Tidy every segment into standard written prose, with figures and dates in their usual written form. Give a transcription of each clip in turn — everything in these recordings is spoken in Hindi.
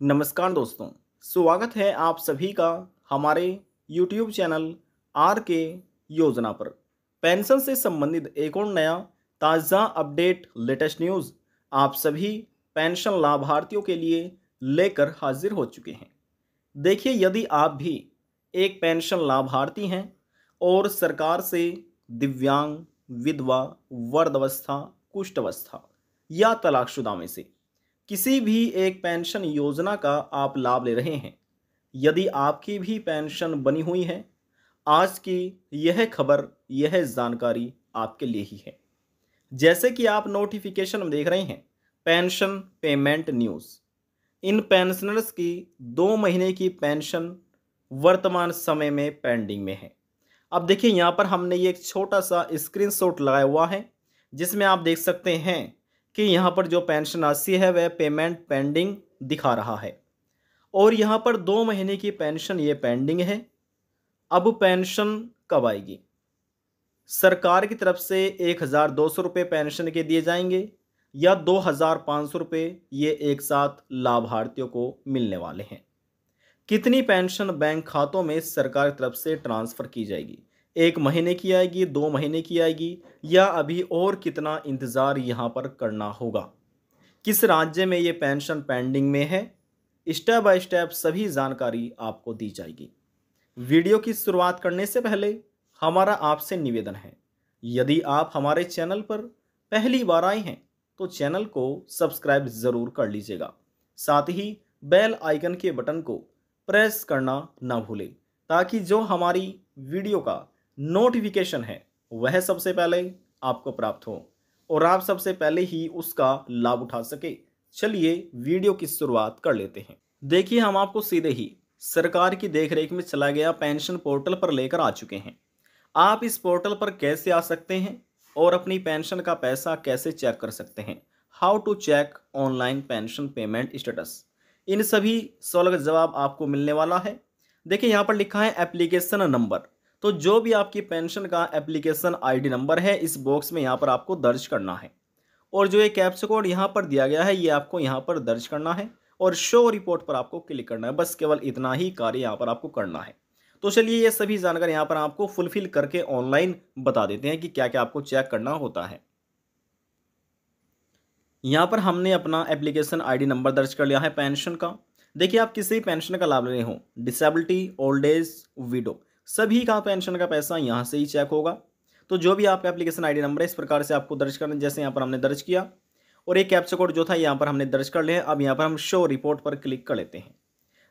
नमस्कार दोस्तों, स्वागत है आप सभी का हमारे YouTube चैनल आर के योजना पर। पेंशन से संबंधित एक और नया ताज़ा अपडेट लेटेस्ट न्यूज़ आप सभी पेंशन लाभार्थियों के लिए लेकर हाजिर हो चुके हैं। देखिए, यदि आप भी एक पेंशन लाभार्थी हैं और सरकार से दिव्यांग, विधवा, वृद्धावस्था, कुष्ठावस्था या तलाकशुदा में से किसी भी एक पेंशन योजना का आप लाभ ले रहे हैं, यदि आपकी भी पेंशन बनी हुई है, आज की यह खबर, यह जानकारी आपके लिए ही है। जैसे कि आप नोटिफिकेशन में देख रहे हैं, पेंशन पेमेंट न्यूज़। इन पेंशनर्स की 2 महीने की पेंशन वर्तमान समय में पेंडिंग में है। अब देखिए, यहाँ पर हमने ये एक छोटा सा स्क्रीनशॉट लगाया हुआ है, जिसमें आप देख सकते हैं कि यहाँ पर जो पेंशन राशि है वह पेमेंट पेंडिंग दिखा रहा है और यहाँ पर 2 महीने की पेंशन ये पेंडिंग है। अब पेंशन कब आएगी? सरकार की तरफ से 1,200 रुपये पेंशन के दिए जाएंगे या 2,500 रुपये ये एक साथ लाभार्थियों को मिलने वाले हैं। कितनी पेंशन बैंक खातों में सरकार की तरफ से ट्रांसफ़र की जाएगी? 1 महीने की आएगी, 2 महीने की आएगी या अभी और कितना इंतज़ार यहाँ पर करना होगा? किस राज्य में ये पेंशन पेंडिंग में है? स्टेप बाय स्टेप सभी जानकारी आपको दी जाएगी। वीडियो की शुरुआत करने से पहले हमारा आपसे निवेदन है, यदि आप हमारे चैनल पर पहली बार आए हैं तो चैनल को सब्सक्राइब ज़रूर कर लीजिएगा। साथ ही बेल आइकन के बटन को प्रेस करना ना भूलें, ताकि जो हमारी वीडियो का नोटिफिकेशन है वह सबसे पहले आपको प्राप्त हो और आप सबसे पहले ही उसका लाभ उठा सके। चलिए वीडियो की शुरुआत कर लेते हैं। देखिए, हम आपको सीधे ही सरकार की देखरेख में चला गया पेंशन पोर्टल पर लेकर आ चुके हैं। आप इस पोर्टल पर कैसे आ सकते हैं और अपनी पेंशन का पैसा कैसे चेक कर सकते हैं? How to check online pension payment status, इन सभी सवालों का जवाब आपको मिलने वाला है। देखिए, यहाँ पर लिखा है एप्लीकेशन नंबर, तो जो भी आपकी पेंशन का एप्लीकेशन आईडी नंबर है इस बॉक्स में यहाँ पर आपको दर्ज करना है और जो ये कैप्चा कोड यहाँ पर दिया गया है ये आपको यहाँ पर दर्ज करना है और शो रिपोर्ट पर आपको क्लिक करना है। बस केवल इतना ही कार्य यहाँ पर आपको करना है। तो चलिए, ये सभी जानकारी यहाँ पर आपको फुलफिल करके ऑनलाइन बता देते हैं कि क्या क्या आपको चेक करना होता है। यहाँ पर हमने अपना एप्लीकेशन आईडी नंबर दर्ज कर लिया है पेंशन का। देखिए, आप किसी पेंशन का लाभ ले रहे हो, डिसेबिलिटी, ओल्ड एज, विडो, सभी का पेंशन का पैसा यहाँ से ही चेक होगा। तो जो भी आपका एप्लीकेशन आईडी नंबर है इस प्रकार से आपको दर्ज करना, जैसे यहाँ पर हमने दर्ज किया और एक कैप्चा कोड जो था यहाँ पर हमने दर्ज कर लिया। अब यहाँ पर हम शो रिपोर्ट पर क्लिक कर लेते हैं।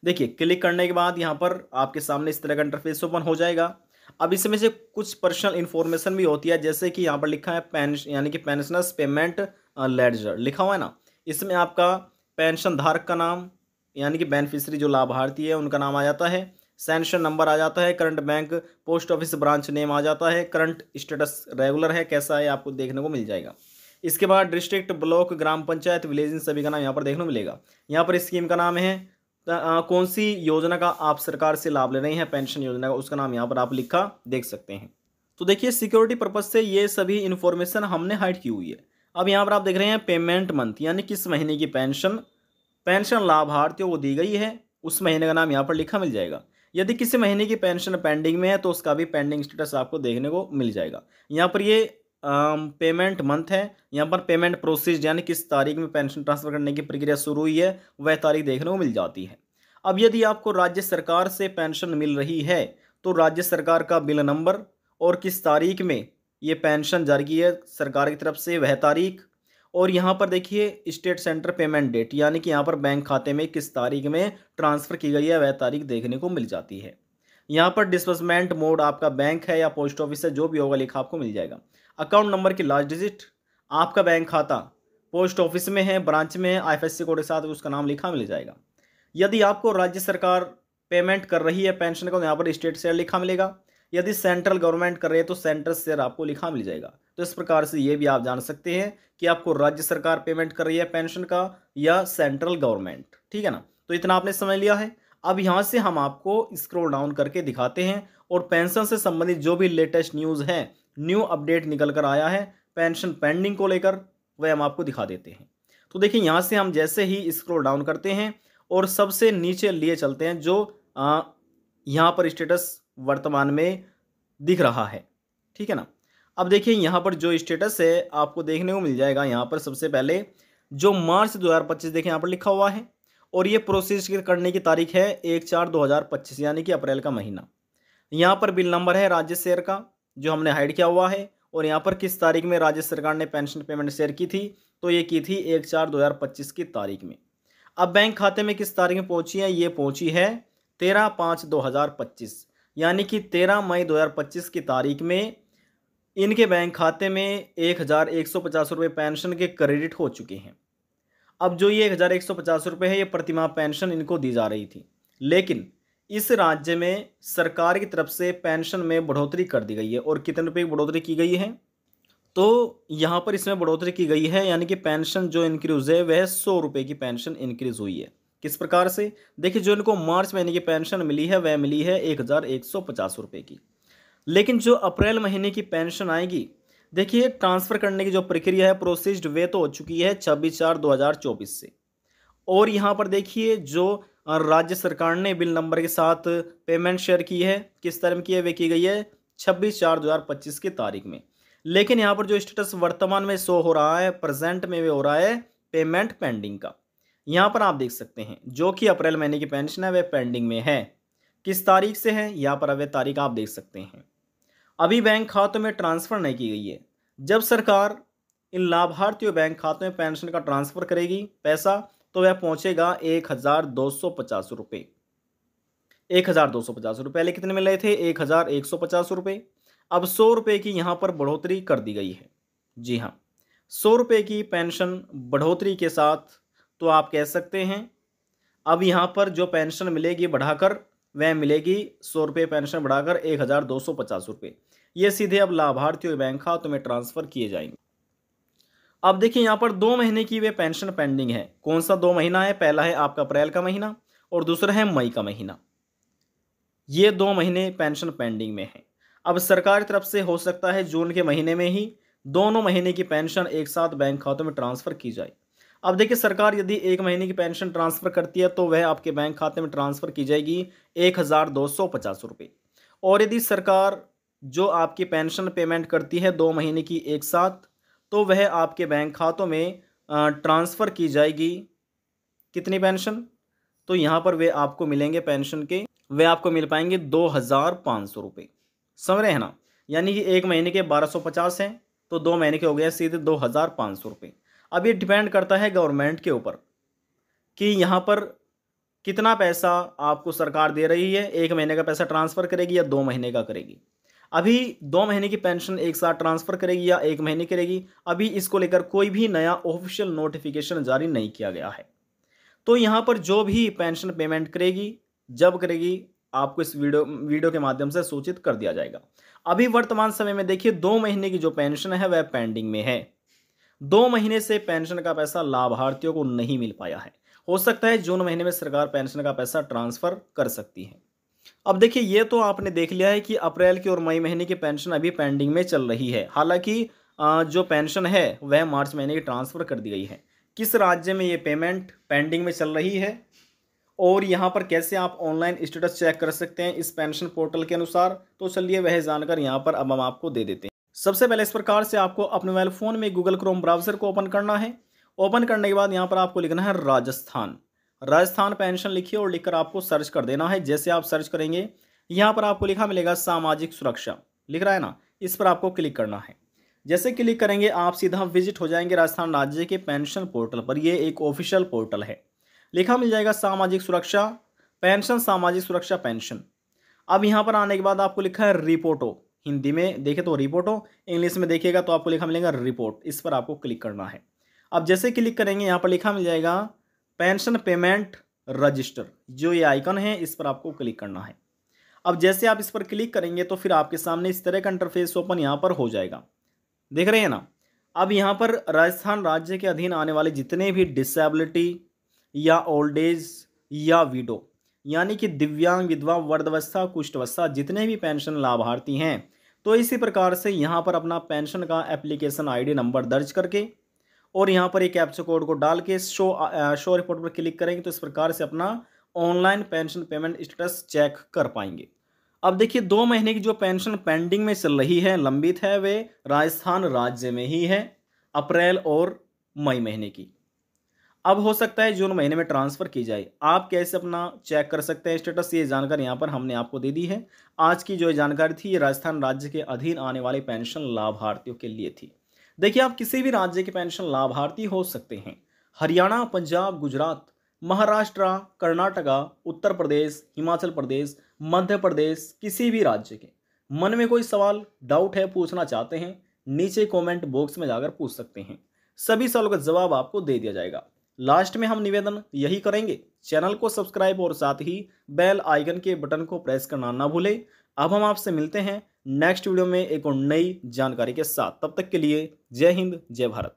देखिए, क्लिक करने के बाद यहाँ पर आपके सामने इस तरह का इंटरफेस ओपन हो जाएगा। अब इसमें से कुछ पर्सनल इन्फॉर्मेशन भी होती है, जैसे कि यहाँ पर लिखा है पेंशन यानी कि पेंशनर्स पेमेंट लेडजर लिखा हुआ है ना, इसमें आपका पेंशन धारक का नाम यानी कि बेनिफिशियरी जो लाभार्थी है उनका नाम आ जाता है, सैंक्शन नंबर आ जाता है, current bank post office branch name आ जाता है, करंट स्टेटस रेगुलर है कैसा है आपको देखने को मिल जाएगा। इसके बाद डिस्ट्रिक्ट, ब्लॉक, ग्राम पंचायत, विलेज, इन सभी का नाम यहाँ पर देखने को मिलेगा। यहाँ पर स्कीम का नाम है, कौन सी योजना का आप सरकार से लाभ ले रहे हैं पेंशन योजना का, उसका नाम यहाँ पर आप लिखा देख सकते हैं। तो देखिए, सिक्योरिटी पर्पज से ये सभी इन्फॉर्मेशन हमने हाइड की हुई है। अब यहाँ पर आप देख रहे हैं पेमेंट मंथ यानी किस महीने की पेंशन लाभार्थियों को दी गई है, उस महीने का नाम यहाँ पर लिखा मिल जाएगा। यदि किसी महीने की पेंशन पेंडिंग में है तो उसका भी पेंडिंग स्टेटस आपको देखने को मिल जाएगा। यहाँ पर ये पेमेंट मंथ है, यहाँ पर पेमेंट प्रोसीज यानी किस तारीख में पेंशन ट्रांसफर करने की प्रक्रिया शुरू हुई है वह तारीख देखने को मिल जाती है। अब यदि आपको राज्य सरकार से पेंशन मिल रही है तो राज्य सरकार का बिल नंबर और किस तारीख में ये पेंशन जारी की है सरकार की तरफ से वह तारीख, और यहाँ पर देखिए स्टेट सेंटर पेमेंट डेट यानी कि यहाँ पर बैंक खाते में किस तारीख में ट्रांसफ़र की गई है वह तारीख देखने को मिल जाती है। यहाँ पर डिस्बर्समेंट मोड आपका बैंक है या पोस्ट ऑफिस है, जो भी होगा लिखा आपको मिल जाएगा। अकाउंट नंबर की लास्ट डिजिट, आपका बैंक खाता पोस्ट ऑफिस में है, ब्रांच में है, आईएफएससी कोड के साथ उसका नाम लिखा मिल जाएगा। यदि आपको राज्य सरकार पेमेंट कर रही है पेंशन का तो यहाँ पर स्टेट शेयर लिखा मिलेगा। यदि सेंट्रल गवर्नमेंट कर रही है तो सेंट्रल शेयर आपको लिखा मिल जाएगा। तो इस प्रकार से ये भी आप जान सकते हैं कि आपको राज्य सरकार पेमेंट कर रही है पेंशन का या सेंट्रल गवर्नमेंट, ठीक है ना। तो इतना आपने समझ लिया है। अब यहाँ से हम आपको स्क्रॉल डाउन करके दिखाते हैं और पेंशन से संबंधित जो भी लेटेस्ट न्यूज़ है, न्यू अपडेट निकल कर आया है पेंशन पेंडिंग को लेकर, वह हम आपको दिखा देते हैं। तो देखिए, यहाँ से हम जैसे ही स्क्रॉल डाउन करते हैं और सबसे नीचे लिए चलते हैं जो यहाँ पर स्टेटस वर्तमान में दिख रहा है, ठीक है ना। अब देखिए यहाँ पर जो स्टेटस है आपको देखने को मिल जाएगा। यहाँ पर सबसे पहले जो मार्च 2025 देखिए यहाँ पर लिखा हुआ है और ये प्रोसेस करने की तारीख है 1/4/2025 यानी कि अप्रैल का महीना। यहाँ पर बिल नंबर है राज्य शेयर का जो हमने हाइड किया हुआ है और यहाँ पर किस तारीख में राज्य सरकार ने पेंशन पेमेंट शेयर की थी, तो ये की थी 1/4/2025 की तारीख में। अब बैंक खाते में किस तारीख में पहुंची है, ये पहुंची है 13/5/2025 यानी कि 13 मई 2025 की तारीख में इनके बैंक खाते में 1,150 रुपये पेंशन के क्रेडिट हो चुके हैं। अब जो ये 1,150 रुपये है ये प्रतिमाह पेंशन इनको दी जा रही थी, लेकिन इस राज्य में सरकार की तरफ से पेंशन में बढ़ोतरी कर दी गई है। और कितने रुपये की बढ़ोतरी की गई है, तो यहाँ पर इसमें बढ़ोतरी की गई है यानी कि पेंशन जो इंक्रीज है वह 100 रुपये की पेंशन इंक्रीज हुई है। किस प्रकार से, देखिए जो इनको मार्च महीने की पेंशन मिली है वह मिली है 1,150 रुपये की, लेकिन जो अप्रैल महीने की पेंशन आएगी, देखिए ट्रांसफ़र करने की जो प्रक्रिया है प्रोसेस्ड वे तो हो चुकी है 26/4/2024 से। और यहाँ पर देखिए जो राज्य सरकार ने बिल नंबर के साथ पेमेंट शेयर की है, किस तरह की है, वे की गई है 26/4/2025 की तारीख में। लेकिन यहाँ पर जो स्टेटस वर्तमान में शो हो रहा है, प्रेजेंट में वे हो रहा है पेमेंट पेंडिंग का। यहाँ पर आप देख सकते हैं जो कि अप्रैल महीने की पेंशन है वह पेंडिंग में है। किस तारीख से है, यहाँ पर वह तारीख आप देख सकते हैं। अभी बैंक खातों में ट्रांसफ़र नहीं की गई है। जब सरकार इन लाभार्थियों बैंक खातों में पेंशन का ट्रांसफ़र करेगी पैसा, तो वह पहुंचेगा 1,250 रुपये। 1,250 रुपये पहले कितने मिल रहे थे, 1,150 रुपये। अब 100 रुपये की यहाँ पर बढ़ोतरी कर दी गई है। जी हाँ, 100 रुपये की पेंशन बढ़ोतरी के साथ तो आप कह सकते हैं अब यहाँ पर जो पेंशन मिलेगी बढ़ाकर वह मिलेगी 100 रुपये पेंशन बढ़ाकर 1,250 रुपये। ये सीधे अब लाभार्थियों बैंक खातों में ट्रांसफ़र किए जाएंगे। अब देखिए यहाँ पर 2 महीने की वे पेंशन पेंडिंग है। कौन सा 2 महीना है, पहला है आपका अप्रैल का महीना और दूसरा है मई का महीना। ये 2 महीने पेंशन पेंडिंग में है। अब सरकार की तरफ से हो सकता है जून के महीने में ही दोनों महीने की पेंशन एक साथ बैंक खातों में ट्रांसफ़र की जाए। अब देखिए सरकार यदि 1 महीने की पेंशन ट्रांसफ़र करती है तो वह आपके बैंक खाते में ट्रांसफ़र की जाएगी 1,250 रुपये। और यदि सरकार जो आपकी पेंशन पेमेंट करती है 2 महीने की एक साथ, तो वह आपके बैंक खातों में ट्रांसफ़र की जाएगी कितनी पेंशन, तो यहाँ पर वे आपको मिलेंगे पेंशन के, वे आपको मिल पाएंगे 2,500 रुपये। समझ रहे हैं ना, यानी कि 1 महीने के 1,250 हैं तो 2 महीने के हो गए सीधे 2,500 रुपये। अब ये डिपेंड करता है गवर्नमेंट के ऊपर कि यहाँ पर कितना पैसा आपको सरकार दे रही है, 1 महीने का पैसा ट्रांसफ़र करेगी या 2 महीने का करेगी। अभी 2 महीने की पेंशन एक साथ ट्रांसफ़र करेगी या 1 महीने करेगी, अभी इसको लेकर कोई भी नया ऑफिशियल नोटिफिकेशन जारी नहीं किया गया है। तो यहाँ पर जो भी पेंशन पेमेंट करेगी, जब करेगी, आपको इस वीडियो के माध्यम से सूचित कर दिया जाएगा। अभी वर्तमान समय में देखिए 2 महीने की जो पेंशन है वह पेंडिंग में है। 2 महीने से पेंशन का पैसा लाभार्थियों को नहीं मिल पाया है। हो सकता है जून महीने में सरकार पेंशन का पैसा ट्रांसफ़र कर सकती है। अब देखिए ये तो आपने देख लिया है कि अप्रैल की और मई महीने की पेंशन अभी पेंडिंग में चल रही है। हालांकि जो पेंशन है वह मार्च महीने की ट्रांसफ़र कर दी गई है। किस राज्य में ये पेमेंट पेंडिंग में चल रही है और यहाँ पर कैसे आप ऑनलाइन स्टेटस चेक कर सकते हैं इस पेंशन पोर्टल के अनुसार, तो चलिए वह जानकर यहाँ पर अब हम आपको दे देते हैं। सबसे पहले इस प्रकार से आपको अपने मोबाइल फ़ोन में गूगल क्रोम ब्राउज़र को ओपन करना है। ओपन करने के बाद यहाँ पर आपको लिखना है राजस्थान पेंशन लिखिए और लिखकर आपको सर्च कर देना है। जैसे आप सर्च करेंगे यहाँ पर आपको लिखा मिलेगा सामाजिक सुरक्षा, लिख रहा है ना, इस पर आपको क्लिक करना है। जैसे क्लिक करेंगे आप सीधा विजिट हो जाएंगे राजस्थान राज्य के पेंशन पोर्टल पर। ये एक ऑफिशियल पोर्टल है, लिखा मिल जाएगा सामाजिक सुरक्षा पेंशन, सामाजिक सुरक्षा पेंशन। अब यहाँ पर आने के बाद आपको लिखा है रिपोर्टो, हिंदी में देखे तो रिपोर्टो, इंग्लिश में देखिएगा तो आपको लिखा मिलेगा रिपोर्ट। इस पर आपको क्लिक करना है। अब जैसे क्लिक करेंगे यहाँ पर लिखा मिल जाएगा पेंशन पेमेंट रजिस्टर, जो ये आइकन है इस पर आपको क्लिक करना है। अब जैसे आप इस पर क्लिक करेंगे तो फिर आपके सामने इस तरह का इंटरफेस ओपन यहाँ पर हो जाएगा, देख रहे हैं ना। अब यहाँ पर राजस्थान राज्य के अधीन आने वाले जितने भी डिसेबिलिटी या ओल्ड एज या विडो यानी कि दिव्यांग, विधवा, वृद्धावस्था, कुष्ठावस्था जितने भी पेंशन लाभार्थी हैं, तो इसी प्रकार से यहाँ पर अपना पेंशन का एप्लीकेशन आईडी नंबर दर्ज करके और यहाँ पर एक कैप्चा कोड को डाल के शो रिपोर्ट पर क्लिक करेंगे तो इस प्रकार से अपना online pension payment status check कर पाएंगे। अब देखिए 2 महीने की जो पेंशन पेंडिंग में चल रही है, लंबित है, वे राजस्थान राज्य में ही है, अप्रैल और मई महीने की। अब हो सकता है जून महीने में ट्रांसफर की जाए। आप कैसे अपना चेक कर सकते हैं स्टेटस, ये जानकारी यहाँ पर हमने आपको दे दी है। आज की जो जानकारी थी ये राजस्थान राज्य के अधीन आने वाले पेंशन लाभार्थियों के लिए थी। देखिए आप किसी भी राज्य के पेंशन लाभार्थी हो सकते हैं। हरियाणा, पंजाब, गुजरात, महाराष्ट्र, कर्नाटका, उत्तर प्रदेश, हिमाचल प्रदेश, मध्य प्रदेश, किसी भी राज्य के मन में कोई सवाल डाउट है, पूछना चाहते हैं, नीचे कमेंट बॉक्स में जाकर पूछ सकते हैं। सभी सवालों का जवाब आपको दे दिया जाएगा। लास्ट में हम निवेदन यही करेंगे, चैनल को सब्सक्राइब और साथ ही बेल आइकन के बटन को प्रेस करना ना भूलें। अब हम आपसे मिलते हैं नेक्स्ट वीडियो में एक और नई जानकारी के साथ। तब तक के लिए जय हिंद, जय भारत।